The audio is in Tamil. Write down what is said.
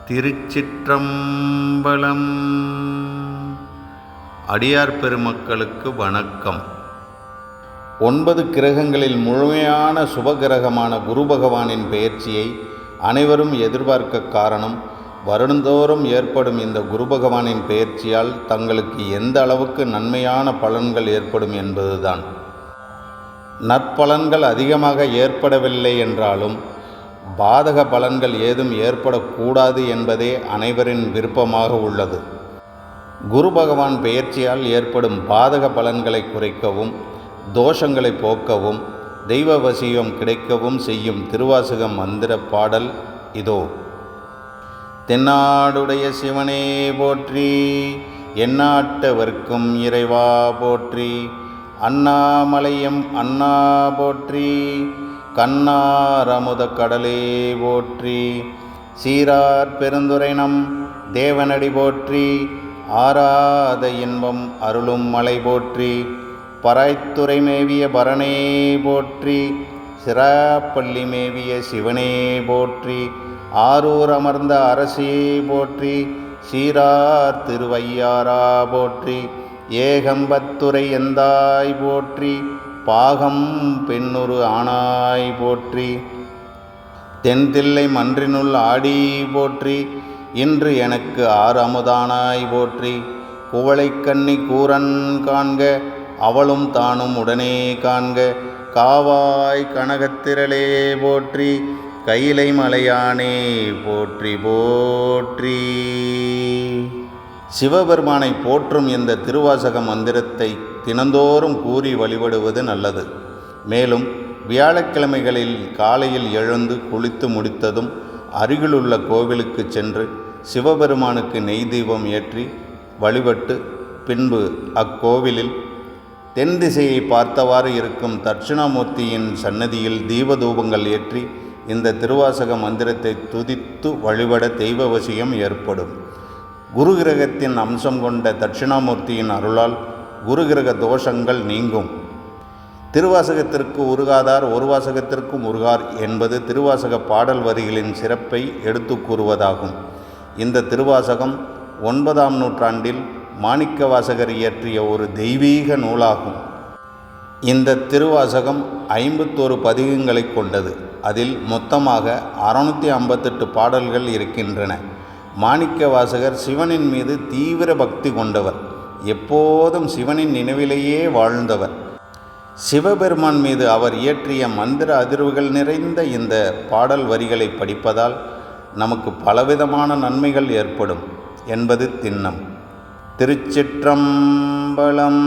திருச்சிற்றம்பலம். அடியார் பெருமக்களுக்கு வணக்கம். 9 கிரகங்களில் முழுமையான சுபகிரகமான குரு பகவானின் பெயர்ச்சியை அனைவரும் எதிர்பார்க்க காரணம், வருடந்தோறும் ஏற்படும் இந்த குரு பகவானின் பெயர்ச்சியால் தங்களுக்கு எந்த அளவுக்கு நன்மையான பலன்கள் ஏற்படும் என்பதுதான். நற்பலன்கள் அதிகமாக ஏற்படவில்லை என்றாலும் பாதக பலன்கள் ஏதும் ஏற்படக்கூடாது என்பதே அனைவரின் விருப்பமாக உள்ளது. குரு பகவான் பெயர்ச்சியால் ஏற்படும் பாதக பலன்களை குறைக்கவும், தோஷங்களை போக்கவும், தெய்வ வசியம் கிடைக்கவும் செய்யும் திருவாசக மந்திர பாடல் இதோ. தென்னாடுடைய சிவனே போற்றி, எந்நாட்டவர்க்கும் இறைவா போற்றி, அண்ணாமலையம் அண்ணா போற்றி, கண்ணாரமுத கடலே போற்றி, சீரார் பெருந்துரைனம் தேவனடி போற்றி, ஆராத இன்பம் அருளும் மலை போற்றி, பராய்த்துறை மேவிய பரணே போற்றி, சிராப்பள்ளி மேவிய சிவனே போற்றி, ஆரூர் அமர்ந்த அரசே போற்றி, சீரார் திருவையாரா போற்றி, ஏகம்பத்துரை எந்தாய் போற்றி, பாகம் பெண்ணுரு ஆனாய் போற்றி, தென்தில்லை மன்றினுள் ஆடி போற்றி, இன்று எனக்கு ஆறு அமுதானாய் போற்றி, குவளைக்கண்ணி கூரன் காண்க அவளும் தானும் உடனே காண்க, காவாய் கனகத்திரளே போற்றி, கையிலை மலையானே போற்றி போற்றி. சிவபெருமானை போற்றும் இந்த திருவாசக மந்திரத்தை தினந்தோறும் கூறி வழிபடுவது நல்லது. மேலும் வியாழக்கிழமைகளில் காலையில் எழுந்து குளித்து முடித்ததும் அருகிலுள்ள கோவிலுக்கு சென்று சிவபெருமானுக்கு நெய் தீபம் ஏற்றி வழிபட்டு பின்பு அக்கோவிலில் தென் திசையை பார்த்தவாறு இருக்கும் தட்சிணாமூர்த்தியின் சன்னதியில் தீபதூபங்கள் ஏற்றி இந்த திருவாசக மந்திரத்தை துதித்து வழிபட தெய்வ வசியம் ஏற்படும். குரு கிரகத்தின் அம்சம் கொண்ட தட்சிணாமூர்த்தியின் அருளால் குரு கிரக தோஷங்கள் நீங்கும். திருவாசகத்திற்கு உருகாதார் ஒரு வாசகத்திற்கும் உருகார் என்பது திருவாசக பாடல் வரிகளின் சிறப்பை எடுத்து கூறுவதாகும். இந்த திருவாசகம் 9ஆம் நூற்றாண்டில் மாணிக்க வாசகர் இயற்றிய ஒரு தெய்வீக நூலாகும். இந்த திருவாசகம் 51 பதிகங்களை கொண்டது. அதில் மொத்தமாக 658 பாடல்கள் இருக்கின்றன. மாணிக்க வாசகர் சிவனின் மீது தீவிர பக்தி கொண்டவர். எப்போதும் சிவனின் நினைவிலேயே வாழ்ந்தவர். சிவபெருமான் மீது அவர் இயற்றிய மந்திர அதிர்வுகள் நிறைந்த இந்த பாடல் வரிகளை படிப்பதால் நமக்கு பலவிதமான நன்மைகள் ஏற்படும் என்பது திண்ணம். திருச்சிற்றம்பலம்.